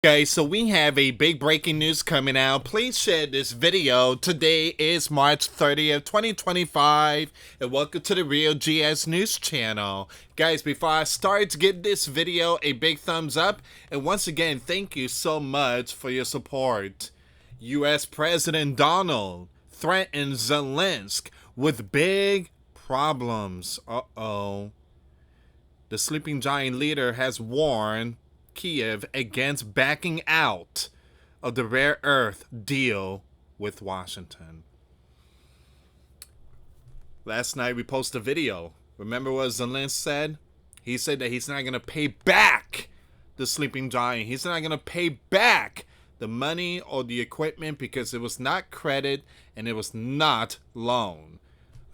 Guys, so we have a big breaking news coming out. Please share this video. Today is March 30th, 2025, and welcome to the Real GS News channel. Guys, before I start, give this video a big thumbs up, and once again, thank you so much for your support. US President Donald threatens Zelensky with big problems. Uh-oh. The sleeping giant leader has warned Kiev against backing out of the rare earth deal with Washington. Last night we posted a video. Remember what Zelensky said? He said that he's not going to pay back the sleeping giant. He's not going to pay back the money or the equipment because it was not credit and it was not loan.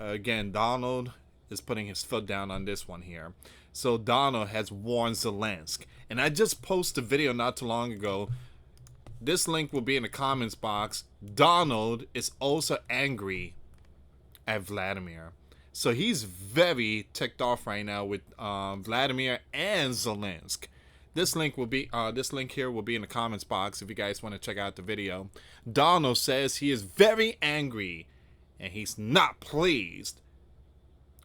Again, Donald is putting his foot down on this one here. So Donald has warned Zelensky. And I just posted a video not too long ago. This link will be in the comments box. Donald is also angry at Vladimir. So he's very ticked off right now with Vladimir and Zelensky. This link here will be in the comments box if you guys want to check out the video. Donald says he is very angry and he's not pleased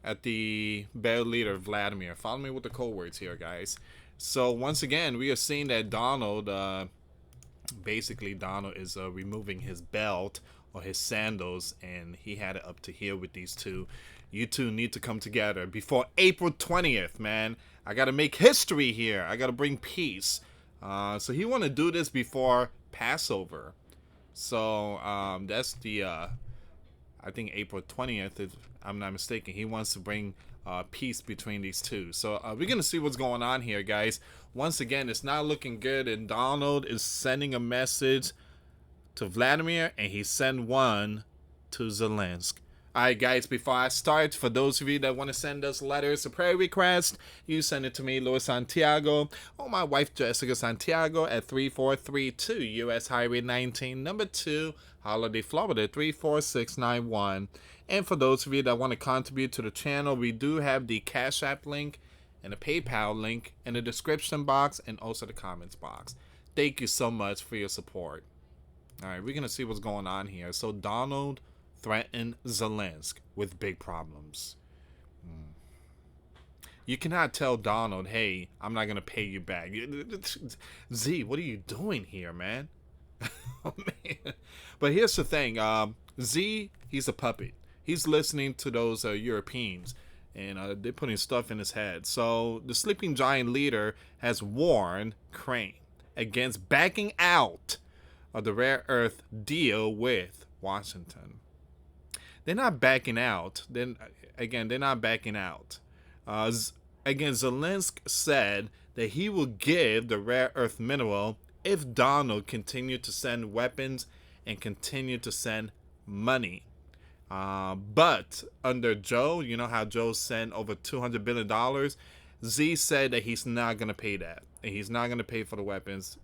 at the bear leader Vladimir. Follow me with the code words here, guys. So once again, we are seeing that Donald, basically Donald is removing his belt or his sandals, and he had it up to here with these two. You two need to come together before April 20th, man. I got to make history here. I got to bring peace. So he want to do this before Passover. So that's the, I think April 20th, if I'm not mistaken. He wants to bring peace between these two. So we're going to see what's going on here, guys. Once again, it's not looking good, and Donald is sending a message to Vladimir, and he sent one to Zelensky. Alright, guys, before I start, for those of you that want to send us letters or prayer requests, you send it to me, US Santiago, or my wife, Jessica Santiago, at 3432 US Highway 19, number 2, Holiday, Florida, 34691. And for those of you that want to contribute to the channel, we do have the Cash App link and the PayPal link in the description box and also the comments box. Thank you so much for your support. Alright, we're going to see what's going on here. So Donald threatened Zelensky with big problems. You cannot tell Donald, hey, I'm not going to pay you back. Z, what are you doing here, man? Oh, man. But here's the thing. Z, he's a puppet. He's listening to those Europeans, and they're putting stuff in his head. So the sleeping giant leader has warned Ukraine against backing out of the rare earth deal with Washington. They're not backing out. Then again, they're not backing out. Again, Zelensky said that he will give the rare earth mineral if Donald continued to send weapons and continue to send money. But under Joe, you know how Joe sent over $200 billion? Z said that he's not going to pay that. And he's not going to pay for the weapons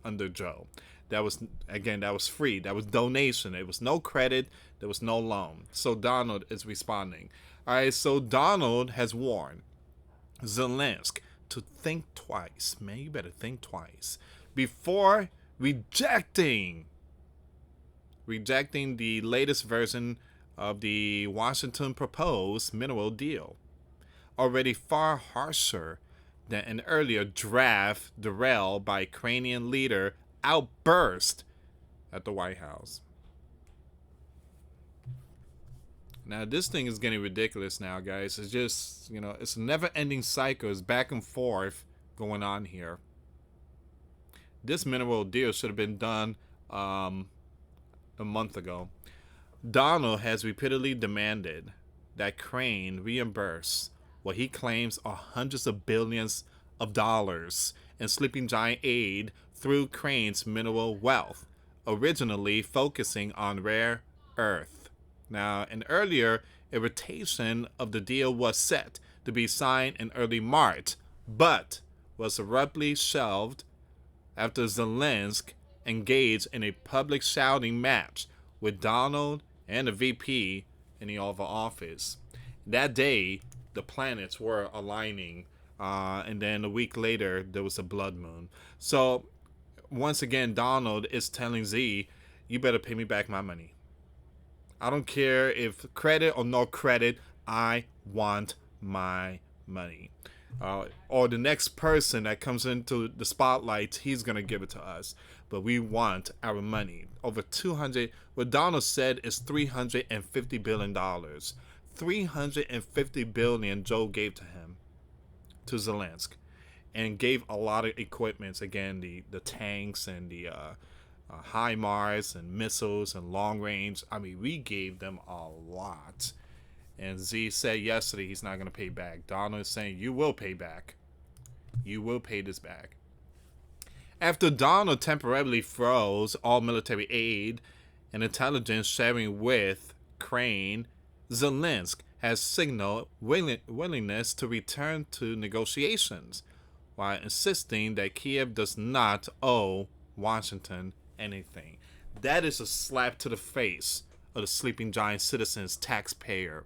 under Joe. That was, again, that was free. That was donation. It was no credit. There was no loan. So Donald is responding. All right, so Donald has warned Zelensky to think twice. Man, you better think twice before rejecting the latest version of the Washington proposed mineral deal, already far harsher than an earlier draft derailed by Ukrainian leader outburst at the White House. Now, this thing is getting ridiculous now, guys. It's just, you know, it's a never-ending cycle. It's back and forth going on here. This mineral deal should have been done a month ago. Donald has repeatedly demanded that Ukraine reimburse what he claims are hundreds of billions of dollars in sleeping giant aid through Ukraine's mineral wealth, originally focusing on rare earth. Now, an earlier iteration of the deal was set to be signed in early March, but was abruptly shelved after Zelensky engaged in a public shouting match with Donald and the VP in the Oval Office. That day, the planets were aligning, and then a week later, there was a blood moon. So once again, Donald is telling Z, you better pay me back my money. I don't care if credit or no credit, I want my money. Or the next person that comes into the spotlight, he's going to give it to us. But we want our money. Over 200, what Donald said is $350 billion. $350 billion Joe gave to him, to Zelensky, and gave a lot of equipments. Again, the tanks and the HIMARS and missiles and long range. I mean, we gave them a lot. And Z said yesterday he's not going to pay back. Donald is saying, you will pay back. You will pay this back. After Donald temporarily froze all military aid and intelligence sharing with Ukraine, Zelensky has signaled willingness to return to negotiations, while insisting that Kiev does not owe Washington anything. That is a slap to the face of the sleeping giant citizens, taxpayer.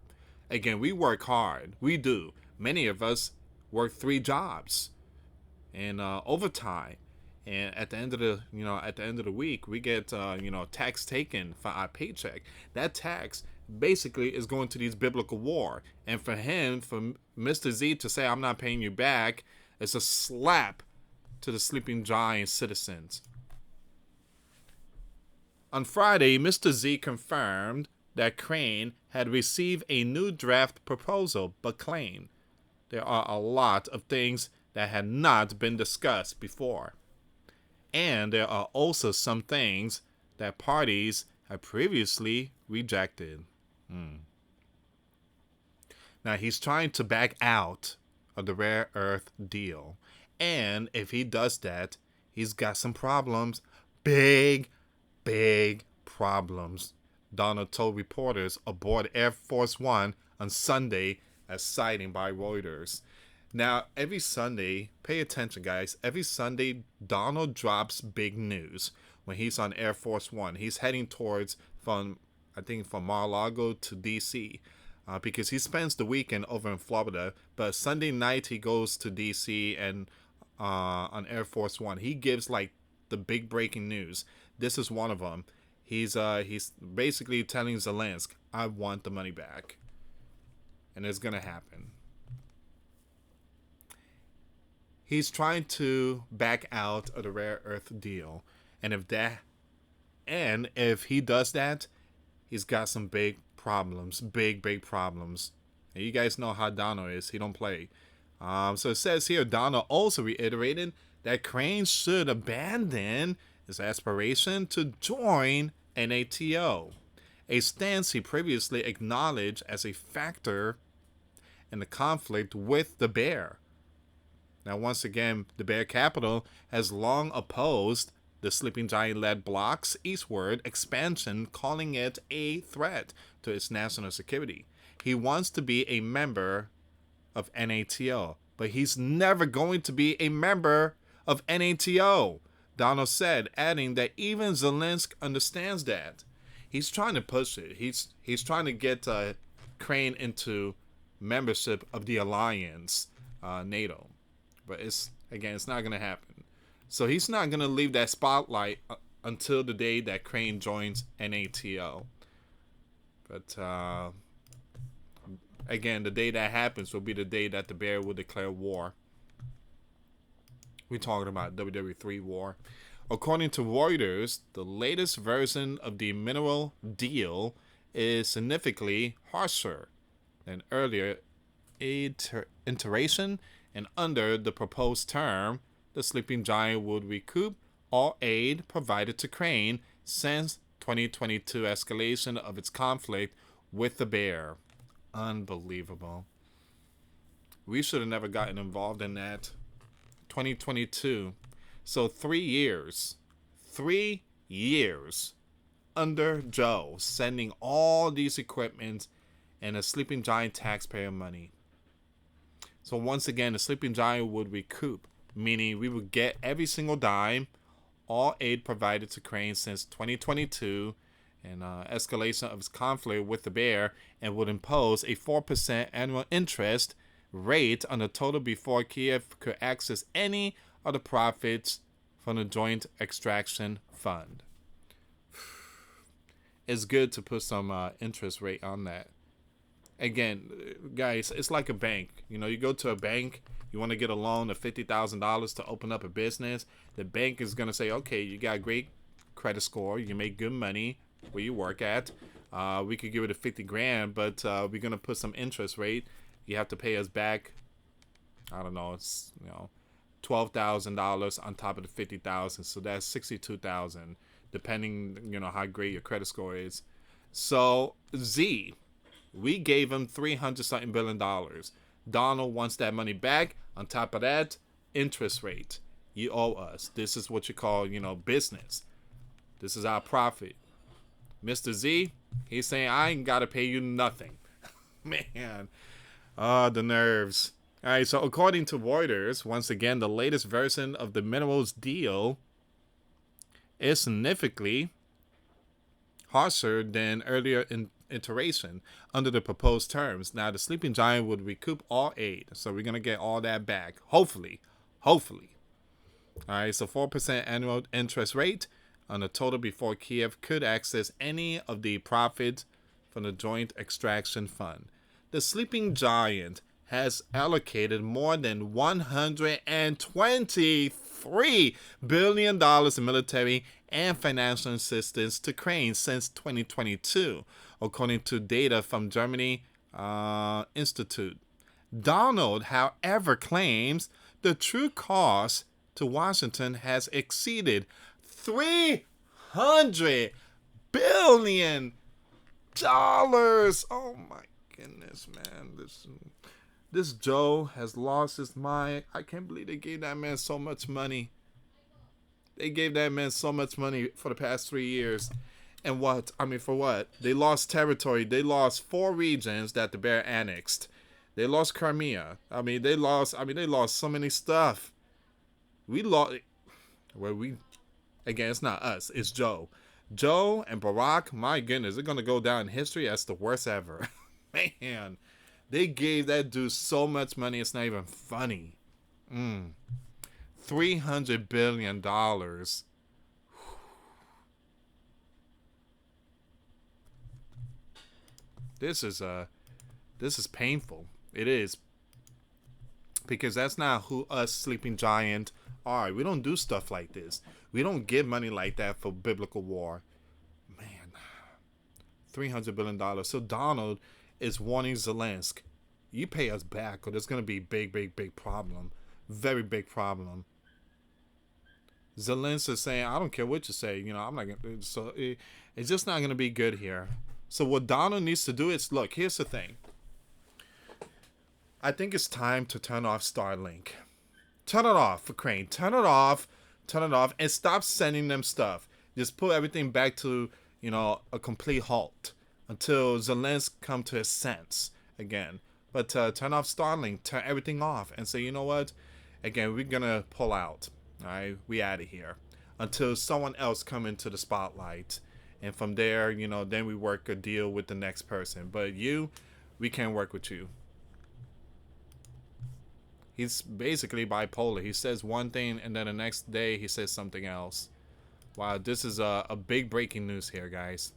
Again, we work hard. We do. Many of us work 3 jobs and overtime. And at the end of the week, we get tax taken for our paycheck. That tax basically is going to these biblical war. And for Mr. Z to say, I'm not paying you back, it's a slap to the sleeping giant citizens. On Friday, Mr. Z confirmed that Crane had received a new draft proposal, but claimed there are a lot of things that had not been discussed before. And there are also some things that parties had previously rejected. Now, he's trying to back out of the rare earth deal. And if he does that, he's got some problems. Big problems. Donald told reporters aboard Air Force One on Sunday, as cited by Reuters. Now, every Sunday, pay attention, guys. Every Sunday, Donald drops big news when he's on Air Force One. He's heading towards from Mar-a-Lago to D.C. Because he spends the weekend over in Florida. But Sunday night, he goes to D.C. and on Air Force One. He gives like the big breaking news. This is one of them. He's basically telling Zelensky, I want the money back. And it's going to happen. He's trying to back out of the rare earth deal. And if he does that, he's got some big problems. Big problems. And you guys know how Donald is. He don't play. So it says here, Donald also reiterated that Crane should abandon his aspiration to join NATO, a stance he previously acknowledged as a factor in the conflict with the Bear. Now, once again, the Bear Capital has long opposed the sleeping giant-led bloc's eastward expansion, calling it a threat to its national security. He wants to be a member of NATO, but he's never going to be a member of NATO, Donald said, adding that even Zelensky understands that. He's trying to push it. He's trying to get Crane into membership of the alliance, NATO. But it's not going to happen. So he's not going to leave that spotlight until the day that Crane joins NATO. But again, the day that happens will be the day that the Bear will declare war. We're talking about WWE war. According to Reuters, the latest version of the mineral deal is significantly harsher than earlier iteration, and under the proposed term, the sleeping giant would recoup all aid provided to Crane since 2022 escalation of its conflict with the Bear. Unbelievable. We should have never gotten involved in that. 2022. So 3 years. 3 years under Joe, sending all these equipment and a sleeping giant taxpayer money. So once again, the sleeping giant would recoup, meaning we would get every single dime, all aid provided to Crane since 2022, and escalation of its conflict with the Bear, and would impose a 4% annual interest rate on the total before Kiev could access any of the profits from the Joint Extraction Fund. It's good to put some interest rate on that. Again, guys, it's like a bank. You know, you go to a bank, you want to get a loan of $50,000 to open up a business. The bank is going to say, okay, you got a great credit score. You make good money where you work at. We could give it a 50 grand, but we're going to put some interest rate. You have to pay us back, I don't know, it's, $12,000 on top of the 50,000. So that's 62,000, depending, how great your credit score is. So Z, we gave him $300 billion. Donald wants that money back. On top of that, interest rate. You owe us. This is what you call, business. This is our profit. Mr. Z, he's saying, I ain't got to pay you nothing. Man. The nerves. All right, so according to Reuters, once again, the latest version of the minerals deal is significantly harsher than earlier iteration under the proposed terms. Now, the sleeping giant would recoup all aid, so we're going to get all that back. Hopefully. All right, so 4% annual interest rate on the total before Kiev could access any of the profits from the Joint Extraction Fund. The sleeping giant has allocated more than $123 billion in military and financial assistance to Ukraine since 2022, according to data from Germany Institute. Donald, however, claims the true cost to Washington has exceeded $300 billion. Oh my goodness, man. This Joe has lost his mind. I can't believe they gave that man so much money. They gave that man so much money for the past 3 years. And what? For what? They lost territory. They lost 4 regions that the bear annexed. They lost Crimea. They lost so many stuff. We lost. Again, it's not us. It's Joe. Joe and Barack, my goodness, they're going to go down in history as the worst ever. Man, they gave that dude so much money, it's not even funny. $300 billion. This is painful. It is. Because that's not who us sleeping giant are. We don't do stuff like this. We don't give money like that for biblical war. Man, $300 billion. So Donald is warning Zelensky, you pay us back or there's going to be big problem. Very big problem. Zelensky is saying, I don't care what you say. I'm not going to. So it's just not going to be good here. So what Donald needs to do is, look, here's the thing. I think it's time to turn off Starlink. Turn it off for Crane. Turn it off, and stop sending them stuff. Just put everything back to, a complete halt until Zelensky come to his sense again. But turn off Starlink, turn everything off, and say, you know what? Again, we're gonna pull out. All right, we out of here until someone else come into the spotlight, and from there, then we work a deal with the next person. But we can't work with you. He's basically bipolar. He says one thing, and then the next day he says something else. Wow, this is a big breaking news here, guys.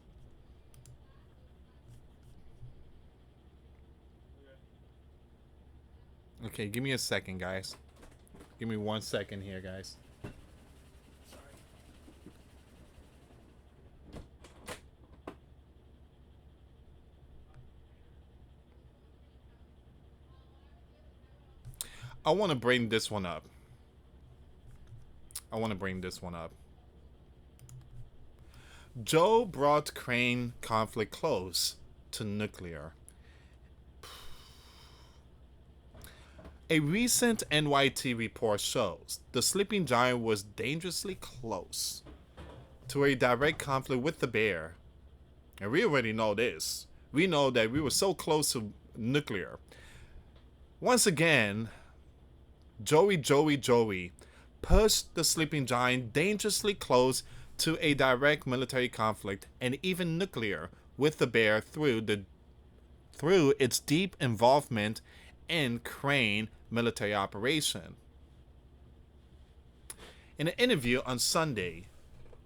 Okay, give me a second, guys. Give me 1 second here, guys. I want to bring this one up. Joe brought Crane conflict close to nuclear. A recent NYT report shows the sleeping giant was dangerously close to a direct conflict with the bear. And we already know this. We know that we were so close to nuclear. Once again, Joey pushed the sleeping giant dangerously close to a direct military conflict and even nuclear with the bear through its deep involvement in Crane military operation. In an interview on Sunday,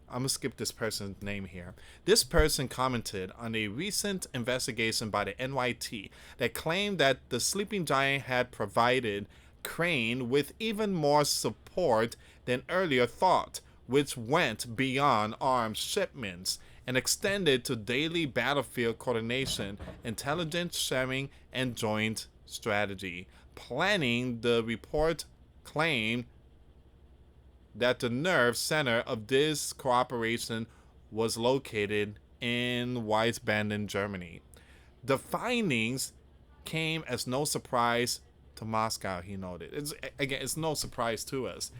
I'm going to skip this person's name here. This person commented on a recent investigation by the NYT that claimed that the sleeping giant had provided Crane with even more support than earlier thought, which went beyond arms shipments and extended to daily battlefield coordination, intelligence sharing, and joint strategy. Planning, the report claimed that the nerve center of this cooperation was located in Wiesbaden, Germany. The findings came as no surprise to Moscow, he noted. It's no surprise to us.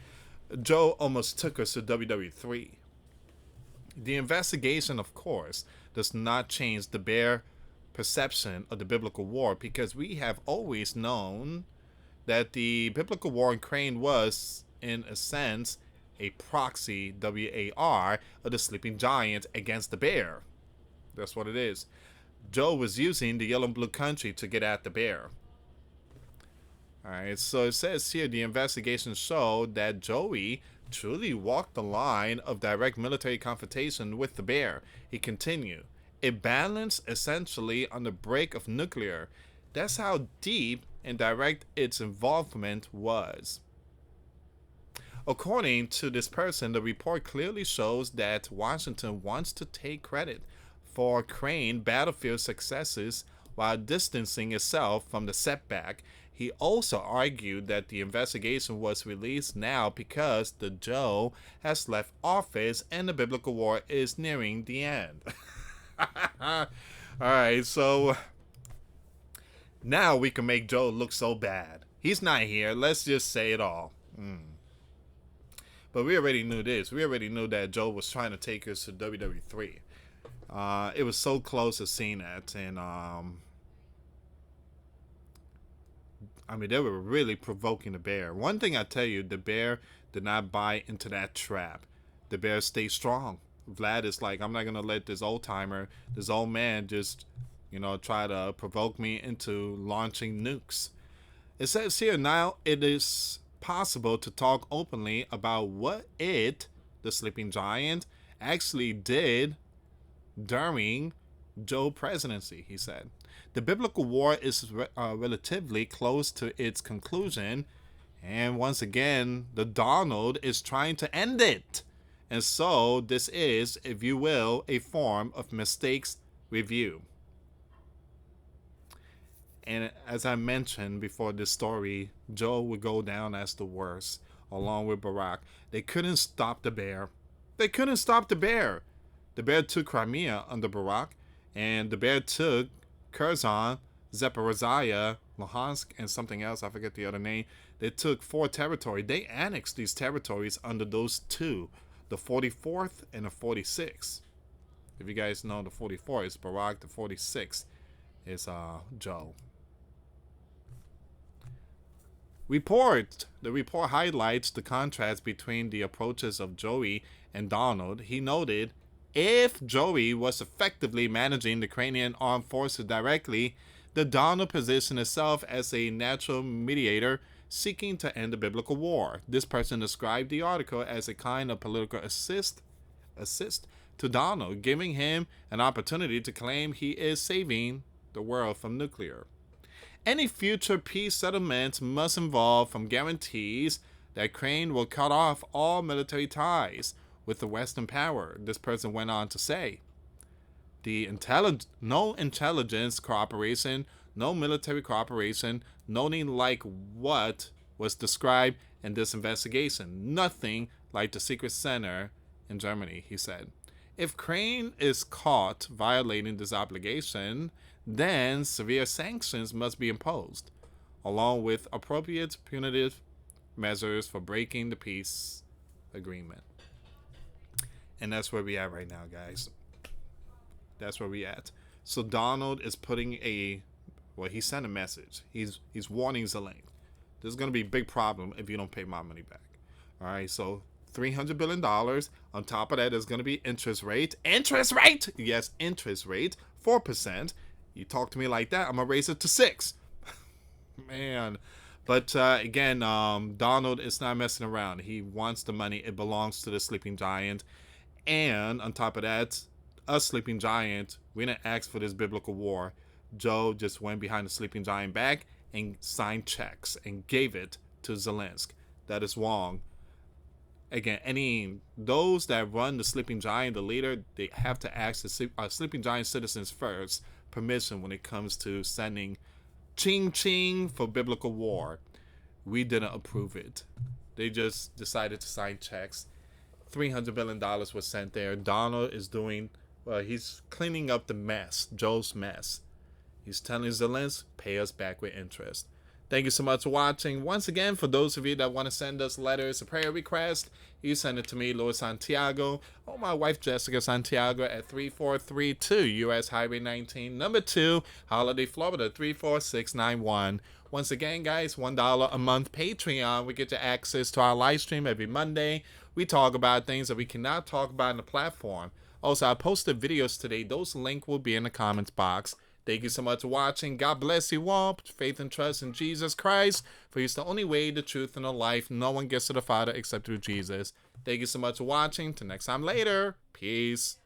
Joe almost took us to WW3. The investigation, of course, does not change the bare perception of the biblical war, because we have always known that the biblical war in Crane was, in a sense, a proxy, WAR, of the sleeping giant against the bear. That's what it is. Joe was using the yellow and blue country to get at the bear. Alright, so it says here the investigation showed that Joey truly walked the line of direct military confrontation with the bear. He continued, it balanced essentially on the brink of nuclear. That's how deep and direct its involvement was. According to this person, the report clearly shows that Washington wants to take credit for Crane battlefield successes while distancing itself from the setback. He also argued that the investigation was released now because the Joe has left office and the biblical war is nearing the end. Alright, so now we can make Joe look so bad. He's not here. Let's just say it all. But we already knew this. We already knew that Joe was trying to take us to WW3. It was so close to seeing that. And, they were really provoking the bear. One thing I tell you, the bear did not buy into that trap. The bear stayed strong. Vlad is like, I'm not going to let this old timer, this old man just, try to provoke me into launching nukes. It says here, now it is possible to talk openly about what the sleeping giant, actually did during Joe's presidency, he said. The biblical war is relatively close to its conclusion, and once again, the Donald is trying to end it. And so this is, if you will, a form of mistakes review. And as I mentioned before this story, Joe would go down as the worst, along with Barack. They couldn't stop the bear. They couldn't stop the bear. The bear took Crimea under Barack, and the bear took Kherson, Zaporizhia, Luhansk, and something else. I forget the other name. They took 4 territories. They annexed these territories under those two, the 44th and the 46th. If you guys know, the 44th is Barack, the 46th is Joe. The report highlights the contrast between the approaches of Joey and Donald. He noted, if Joey was effectively managing the Ukrainian armed forces directly, the Donald positioned itself as a natural mediator seeking to end the biblical war. This person described the article as a kind of political assist to Donald, giving him an opportunity to claim he is saving the world from nuclear. Any future peace settlement must involve from guarantees that Crane will cut off all military ties with the Western power, this person went on to say. No intelligence cooperation, no military cooperation, nothing like what was described in this investigation. Nothing like the secret center in Germany, he said. If Crane is caught violating this obligation, then severe sanctions must be imposed, along with appropriate punitive measures for breaking the peace agreement. And that's where we at right now, guys. That's where we at. So Donald is putting he sent a message. He's warning Zelensky. There's going to be a big problem if you don't pay my money back. All right, so $300 billion. On top of that, there's going to be interest rate. Interest rate? Yes, interest rate. 4%. You talk to me like that, I'm going to raise it to 6%. Man, But again, Donald is not messing around. He wants the money. It belongs to the sleeping giant. And on top of that, us sleeping giant, we didn't ask for this biblical war. Joe just went behind the sleeping giant back and signed checks and gave it to Zelensky. That is wrong. Again, those that run the sleeping giant, the leader, they have to ask the sleeping giant citizens first permission when it comes to sending ching ching for biblical war. We didn't approve it. They just decided to sign checks. $300 million was sent there. Donald is doing, well, he's cleaning up the mess, Joe's mess. He's telling Zelensky, pay us back with interest. Thank you so much for watching. Once again, for those of you that want to send us letters, a prayer request, you send it to me, US Santiago, or my wife, Jessica Santiago, at 3432 US Highway 19, number 2, Holiday, Florida, 34691. Once again, guys, $1 a month Patreon. We get you access to our live stream every Monday. We talk about things that we cannot talk about in the platform. Also, I posted videos today. Those links will be in the comments box. Thank you so much for watching. God bless you all. Put faith and trust in Jesus Christ, for He's the only way, the truth, and the life. No one gets to the Father except through Jesus. Thank you so much for watching. Till next time later. Peace.